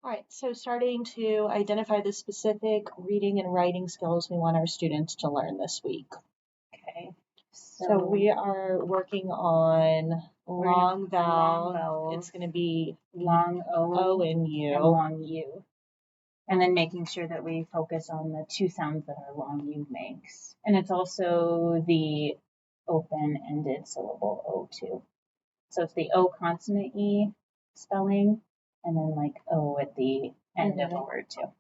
All right, so starting to identify the specific reading and writing skills we want our students to learn this week. Okay. So we are working on long vowel. vowels. It's going to be long O and U. and long U. And then making sure that we focus on the two sounds that our long U makes. And it's also the open-ended syllable O too. So it's the O consonant E spelling, and then like O at the end of a word too.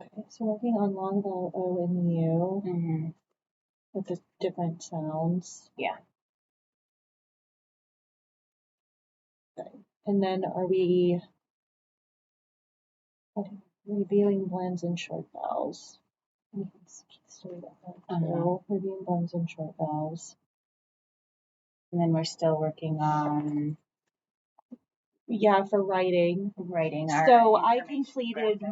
Okay, so working on long vowel O and U Mm-hmm. with the different sounds. Yeah. Okay. And then are we reviewing blends and short vowels? We can start at that too. Reviewing blends and short vowels. And then we're still working on for writing. So I completed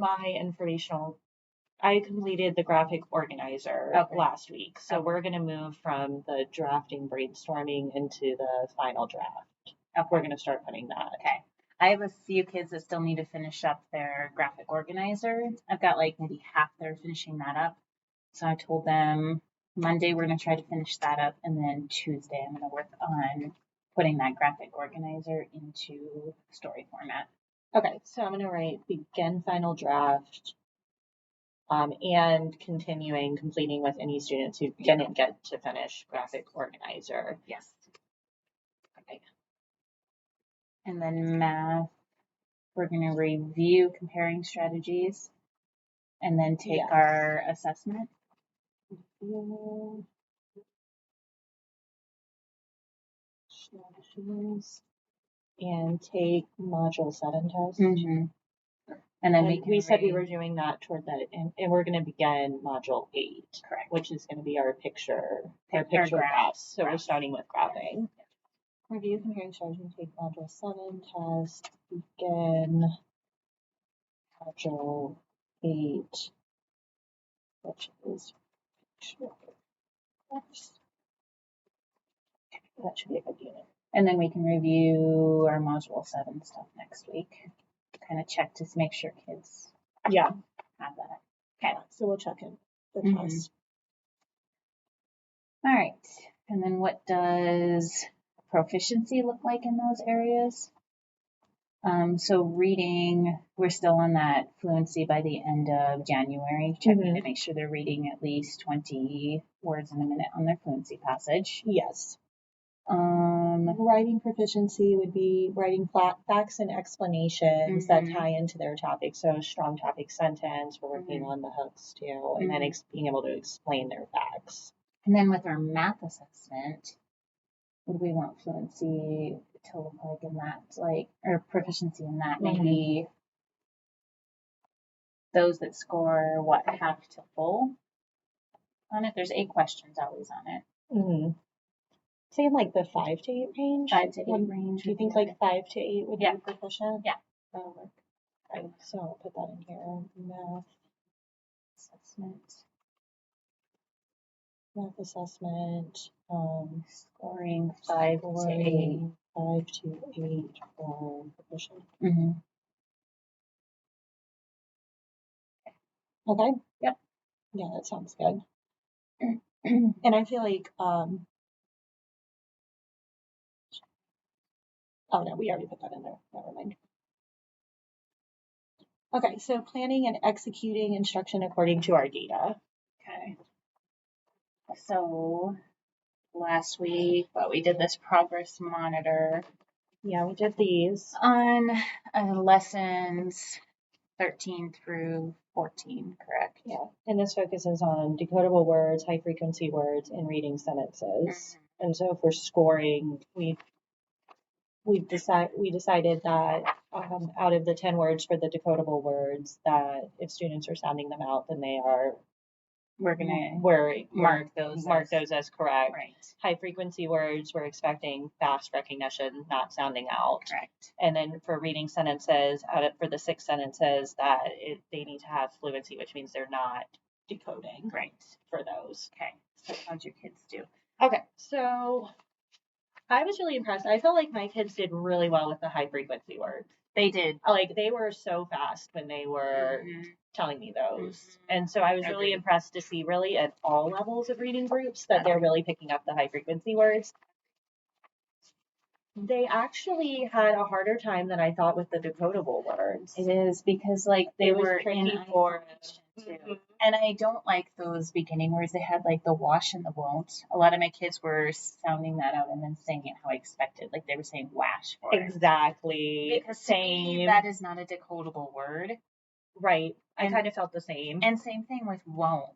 I completed the graphic organizer last week. So we're going to move from the drafting brainstorming into the final draft. We're going to start putting that. Okay. I have a few kids that still need to finish up their graphic organizer. I've got like maybe half they're finishing that up. So I told them Monday we're going to try to finish that up, and then Tuesday I'm going to work on putting that graphic organizer into story format. Okay, so I'm going to write begin final draft and completing with any students who didn't get to finish graphic organizer. Yes. Okay. And then math, we're going to review comparing strategies and then take our assessment. Strategies and take module 7 test. Mm-hmm. And then we said we were doing that toward that, and we're going to begin module 8, correct? Which is going to be our picture graphs. So we're starting with graphing. Yes. Review comparing strategy, take module 7 test, begin module 8, which is picture graphs. That should be a good unit. And then we can review our module 7 stuff next week. Kind of check to make sure kids have that. Okay. So we'll check in the test. All right. And then what does proficiency look like in those areas? So reading, we're still on that fluency by the end of January, checking to make sure they're reading at least 20 words in a minute on their fluency passage. Yes. Writing proficiency would be writing facts and explanations that tie into their topic. So strong topic sentence, we're working on the hooks too, and then being able to explain their facts. And then with our math assessment, what do we want fluency to look like in that, or proficiency in that? Maybe those that score, half to full on it? There's 8 questions always on it. Mm-hmm. Say like the 5 to 8 range? 5 to 8 range. Do you think like 5 to 8 would be proficient? Yeah. Okay, so I'll put that in here. Math assessment, scoring 5 to 8. 5 to 8 for proficient. Okay? Yep. Yeah, that sounds good. And I feel like, oh no, we already put that in there. Never mind. Okay, so planning and executing instruction according to our data. Okay. So last week, we did this progress monitor. Yeah, we did these on lessons 13 through 14, correct? Yeah, and this focuses on decodable words, high frequency words, and reading sentences. And so for scoring, we decided that out of the 10 words for the decodable words, that if students are sounding them out, then we're gonna mark those as correct. Right. High frequency words, we're expecting fast recognition, not sounding out. Correct. And then for reading sentences, for the 6 sentences, they need to have fluency, which means they're not decoding. Right. For those. Okay. So how'd your kids do? Okay. So I was really impressed. I felt like my kids did really well with the high frequency words. They did. Like, they were so fast when they were telling me those. And so I was really impressed to see really at all levels of reading groups that they're really picking up the high frequency words. They actually had a harder time than I thought with the decodable words. It is because like they It was were tricky in for isolation, too. And I don't like those beginning words. They had like the wash and the won't. A lot of my kids were sounding that out and then saying it how I expected. Like they were saying wash for it. Exactly. Because to me, that is not a decodable word. Right. I kind of felt the same. And same thing with won't.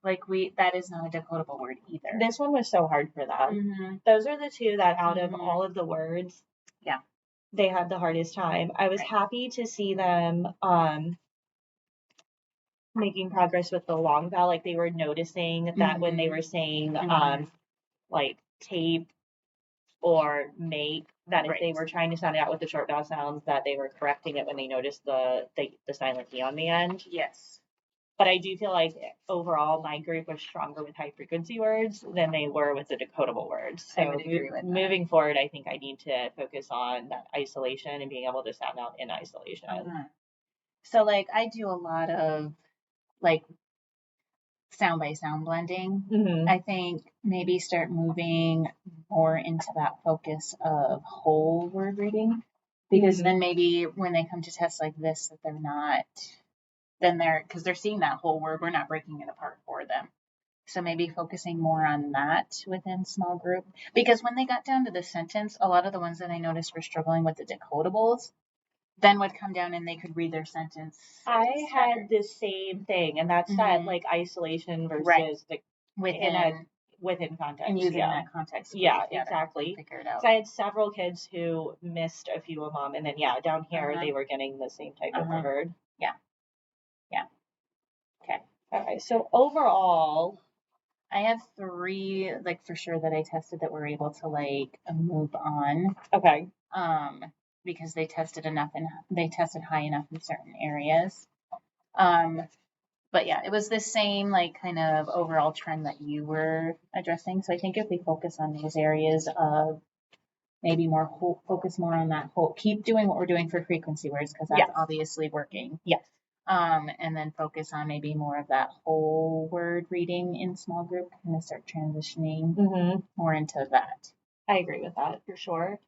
Like that is not a decodable word either. This one was so hard for them. Those are the two that out of all of the words, they had the hardest time. I was happy to see them making progress with the long vowel. Like they were noticing that when they were saying like tape or make, that if they were trying to sound it out with the short vowel sounds, that they were correcting it when they noticed the silent E on the end. Yes. But I do feel like overall my group was stronger with high frequency words than they were with the decodable words. So I would agree with that. Moving forward, I think I need to focus on that isolation and being able to sound out in isolation. So like I do a lot of like sound by sound blending. I think maybe start moving more into that focus of whole word reading, because then maybe when they come to tests like this, that they're not, then because they're seeing that whole word, we're not breaking it apart for them. So maybe focusing more on that within small group, because when they got down to the sentence, a lot of the ones that I noticed were struggling with the decodables then would come down and they could read their sentence. I had the same thing, and that's that like isolation versus the within context. And using that context. Yeah, exactly. Figure it out. So I had several kids who missed a few of them, and then down here they were getting the same type of word. Yeah. Okay, so overall, I have 3 like for sure that I tested that were able to like move on. Okay. Because they tested enough and they tested high enough in certain areas. But yeah, it was the same like kind of overall trend that you were addressing. So I think if we focus on these areas of maybe focus more on that whole, keep doing what we're doing for frequency words because that's obviously working. Yes. And then focus on maybe more of that whole word reading in small group, kind of start transitioning more into that. I agree with that for sure.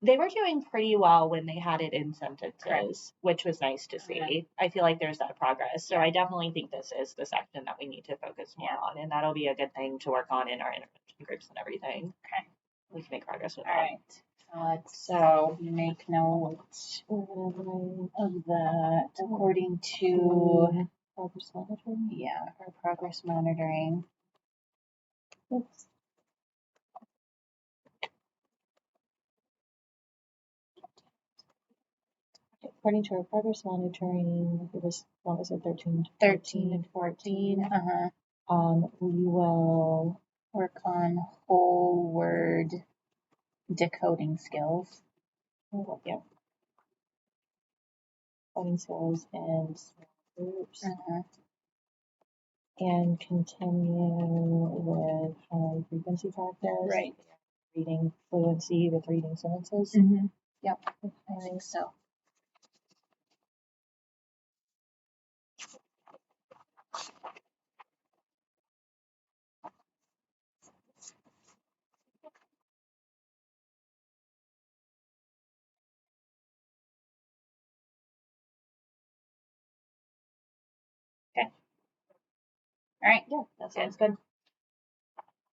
They were doing pretty well when they had it in sentences, which was nice to see. I feel like there's that progress. So I definitely think this is the section that we need to focus more on, and that'll be a good thing to work on in our intervention groups and everything. Okay. We can make progress with All that. Right. So make note of that according to progress monitoring. Yeah, our progress monitoring. Oops. According to our progress monitoring, it was, what was it, 13 and 14? We will work on whole word decoding skills. Yeah. Decoding skills and groups. And continue with high frequency practice. Right. Reading fluency with reading sentences. Yep, I think so. Okay. All right. Yeah, that sounds good.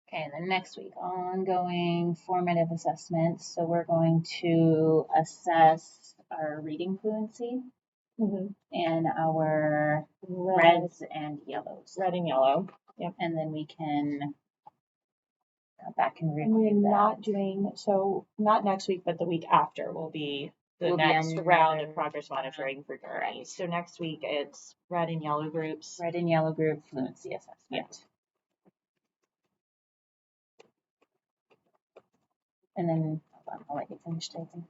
Okay, then next week, ongoing formative assessments. So we're going to assess our reading fluency and our reds and yellows. Red and yellow. Yep. And then we can go back and review We're that. not next week, but the week after will be the next round of progress monitoring for Gurney. So next week it's red and yellow groups. Red and yellow group fluency assessment. Yeah. And then I'll let you finish typing.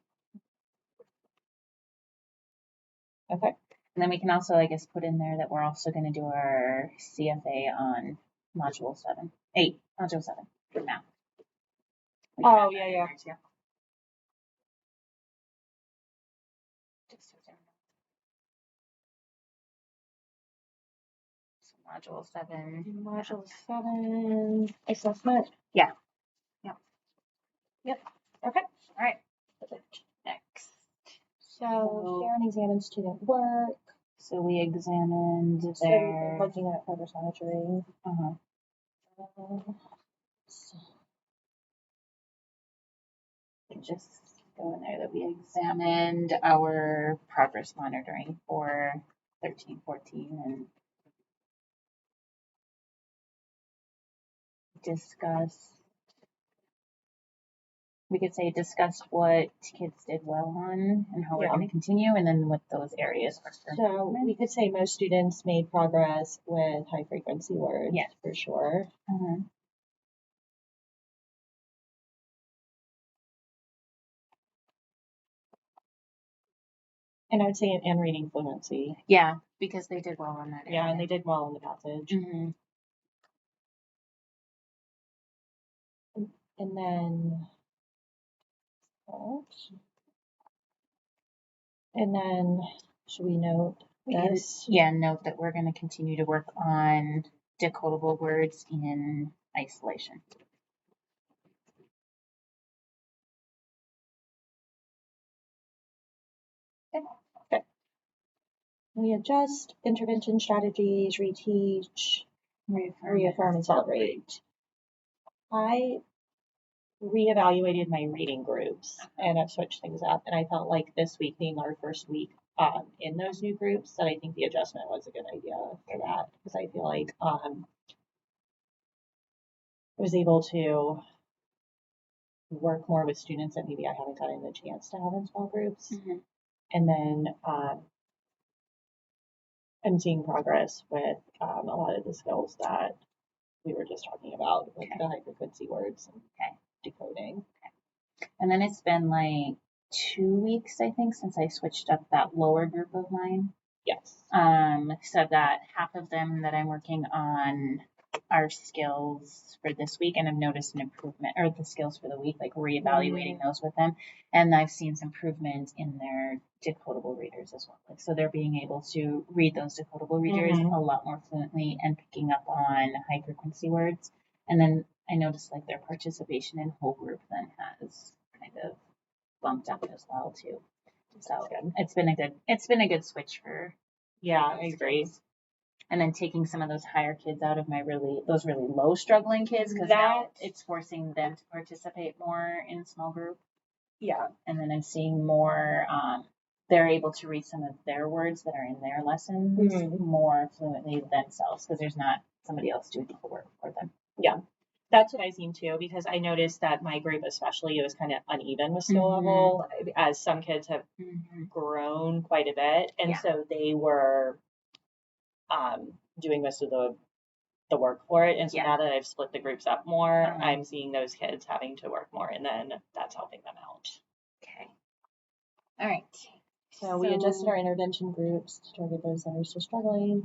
Okay. And then we can also, I guess, put in there that we're also going to do our CFA on module 7 for math. Oh, yeah. Module 7. Module 7 assessment. Yeah. Yep. Yep. Okay. All right. Next. So share and examine student work. So we examined So their. we're looking at progress monitoring. So Just go in there that we examined our progress monitoring for 13, 14, and we could say discussed what kids did well on and how we're going to continue, and then what those areas are. So we could say most students made progress with high frequency words, yes, for sure. And I would say in reading fluency. Yeah, because they did well on that area. Yeah, and they did well in the passage. And then, should we note this? Yeah, note that we're going to continue to work on decodable words in isolation. Okay. We adjust intervention strategies, reteach, reaffirm, and celebrate. I reevaluated my reading groups and I've switched things up. And I felt like this week being our first week in those new groups, that I think the adjustment was a good idea for that, because I feel like I was able to work more with students that maybe I haven't gotten the chance to have in small groups. And then I'm seeing progress with a lot of the skills that we were just talking about, like the high frequency words and decoding. And then it's been like 2 weeks, I think, since I switched up that lower group of mine. Yes. So that half of them that I'm working on are skills for this week, and I've noticed an improvement, or the skills for the week, like reevaluating those with them. And I've seen some improvement in their decodable readers as well. Like, so they're being able to read those decodable readers a lot more fluently and picking up on high frequency words. And then I noticed like their participation in whole group then has kind of bumped up as well too. So it's been a good switch for. Yeah, I agree. And then taking some of those higher kids out of those really low struggling kids, because now it's forcing them to participate more in small group. Yeah. And then I'm seeing more, they're able to read some of their words that are in their lessons more fluently themselves, because there's not somebody else doing the work for them. Yeah. That's what I've seen too, because I noticed that my group especially, it was kind of uneven with skill level, as some kids have grown quite a bit. And so they were doing most of the work for it. And so now that I've split the groups up more, I'm seeing those kids having to work more, and then that's helping them out. Okay. All right. So we adjusted our intervention groups to target those that are still struggling.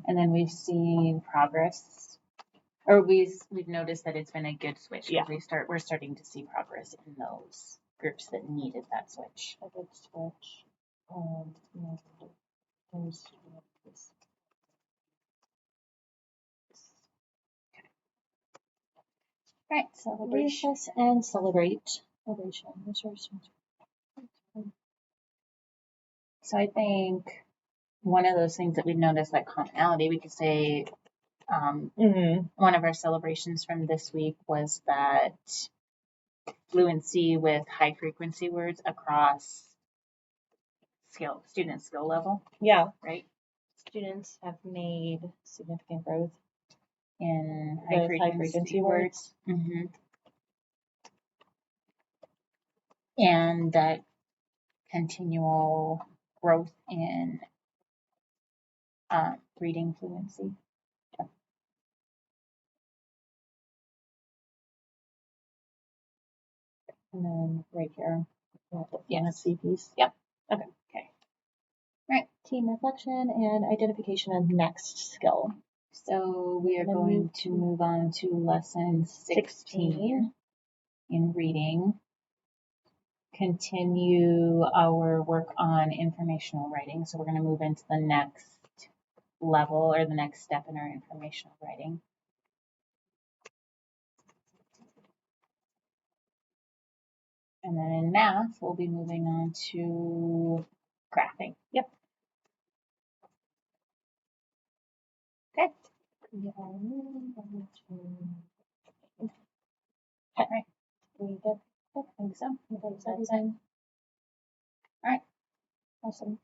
And then we've seen progress, or we've noticed that it's been a good switch. Yeah. We're starting to see progress in those groups that needed that switch. A good switch. Right, celebration and celebration. So I think one of those things that we've noticed, like commonality, we could say one of our celebrations from this week was that fluency with high frequency words across student skill level. Yeah. Right? Students have made significant growth in high frequency words. And that continual growth in reading fluency. And then right here, the fluency piece. Yep. Okay. Right. Team reflection and identification of next skill. So we are going to move on to lesson 16 in reading. Continue our work on informational writing. So we're going to move into the next level or the next step in our informational writing. And then in math, we'll be moving on to graphing. Yep. Okay. All right. We good? I think so. That's everything. All right. Awesome.